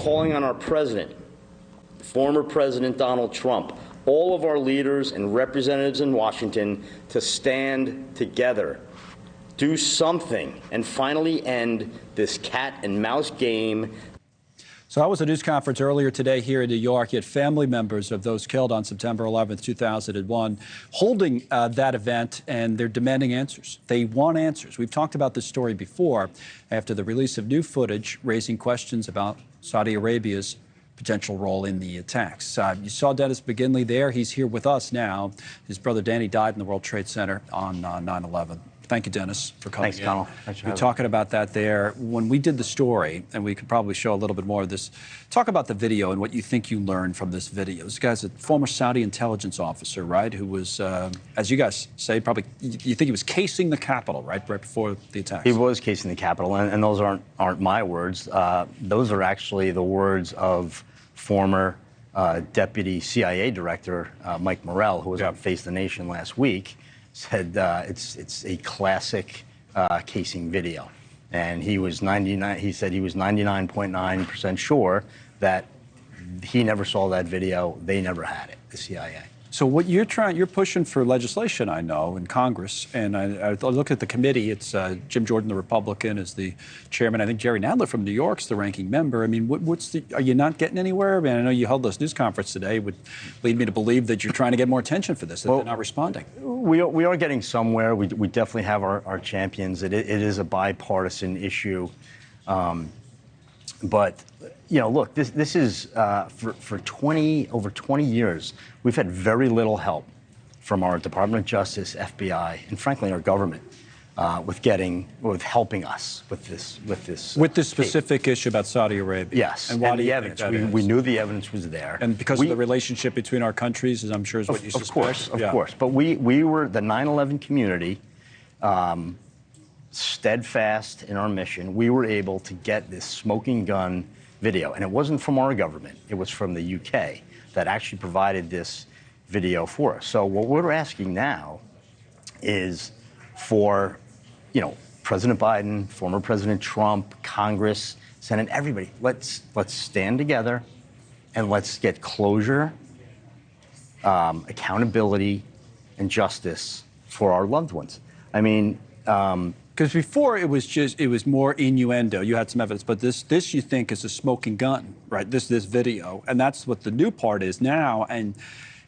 calling on our president, former President Donald Trump, all of our leaders and representatives in Washington to stand together, do something, and finally end this cat and mouse game. So I was at a news conference earlier today here in New York. You had family members of those killed on September 11th, 2001, holding that event, and they're demanding answers. They want answers. We've talked about this story before after the release of new footage raising questions about Saudi Arabia's potential role in the attacks. You saw Dennis McGinley there. He's here with us now. His brother Danny died in the World Trade Center on 9/11. Thank you, Dennis, for coming. Thanks, Connell. You're talking about that there. When we did the story, and we could probably show a little bit more of this, talk about the video and what you think you learned from this video. This guy's a former Saudi intelligence officer, right, who was, as you guys say, probably, you think he was casing the Capitol, right before the attacks? He was casing the Capitol, and those aren't my words. Those are actually the words of former Deputy CIA Director Mike Morrell, who was on Face the Nation last week. Said it's a classic casing video, and he was 99. He said he was 99.9% sure that he never saw that video. They never had it, the CIA. So what you're pushing for legislation, I know, in Congress, and I look at the committee. It's Jim Jordan, the Republican, is the chairman. I think Jerry Nadler from New York's the ranking member. I mean, are you not getting anywhere? I mean, I know you held this news conference today. It would lead me to believe that you're trying to get more attention for this, that they're not responding. We are getting somewhere. We definitely have our champions. It is a bipartisan issue. But, you know, look, this is for over 20 years, we've had very little help from our Department of Justice, FBI, and frankly, our government with helping us with this specific issue about Saudi Arabia. Yes, and why the evidence. We knew the evidence was there, and because of the relationship between our countries, as I'm sure is what you suspect. Of course. But we were the 9/11 community. Steadfast in our mission, we were able to get this smoking gun video, and it wasn't from our government, it was from the UK that actually provided this video for us. So what we're asking now is for, you know, President Biden, former President Trump, Congress, Senate, everybody, let's stand together and let's get closure, accountability, and justice for our loved ones. I mean, because before it was more innuendo. You had some evidence, but this you think is a smoking gun, right? This video, and that's what the new part is now, and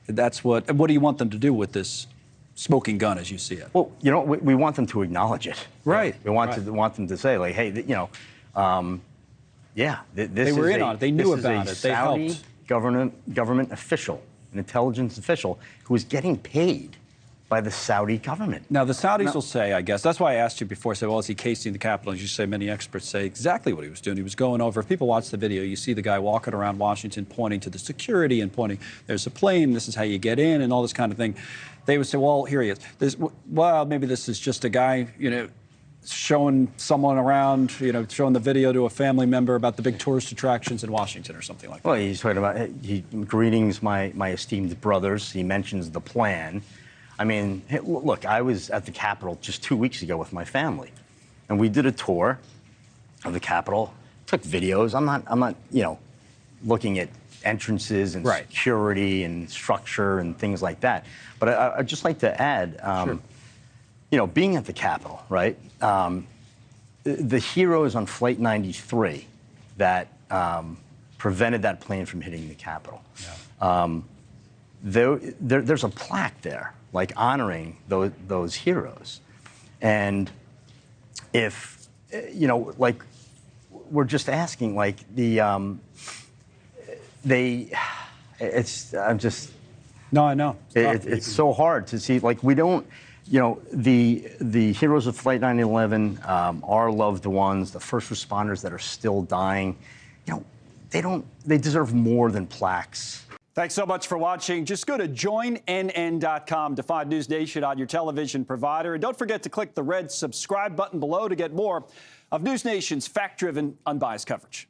that's what do you want them to do with this smoking gun as you see it? Well, you know, we want them to acknowledge it. Right. We want them to say, like, hey, you know, they were in on it. They knew about it. They Saudi helped. government official, an intelligence official, who was getting paid by the Saudi government. Now, the Saudis will say, I guess, that's why I asked you before, say, well, is he casing the Capitol? As you say, many experts say exactly what he was doing. He was going over. If people watch the video, you see the guy walking around Washington pointing to the security and pointing, there's a plane, this is how you get in, and all this kind of thing. They would say, well, here he is. Well, maybe this is just a guy, you know, showing someone around, you know, showing the video to a family member about the big tourist attractions in Washington or something like that. Well, he's talking about, greetings, my esteemed brothers. He mentions the plan. I mean, look, I was at the Capitol just 2 weeks ago with my family, and we did a tour of the Capitol, took videos. I'm not, you know, looking at entrances and security and structure and things like that. But I'd just like to add, you know, being at the Capitol, right? The heroes on Flight 93 that prevented that plane from hitting the Capitol. Yeah. There's a plaque there, like honoring those heroes. And if, you know, like, we're just asking, like, No, I know. It's so hard to see, like, we don't, you know, the heroes of Flight 9/11, our loved ones, the first responders that are still dying, you know, they deserve more than plaques. Thanks so much for watching. Just go to joinnn.com to find News Nation on your television provider. And don't forget to click the red subscribe button below to get more of News Nation's fact-driven, unbiased coverage.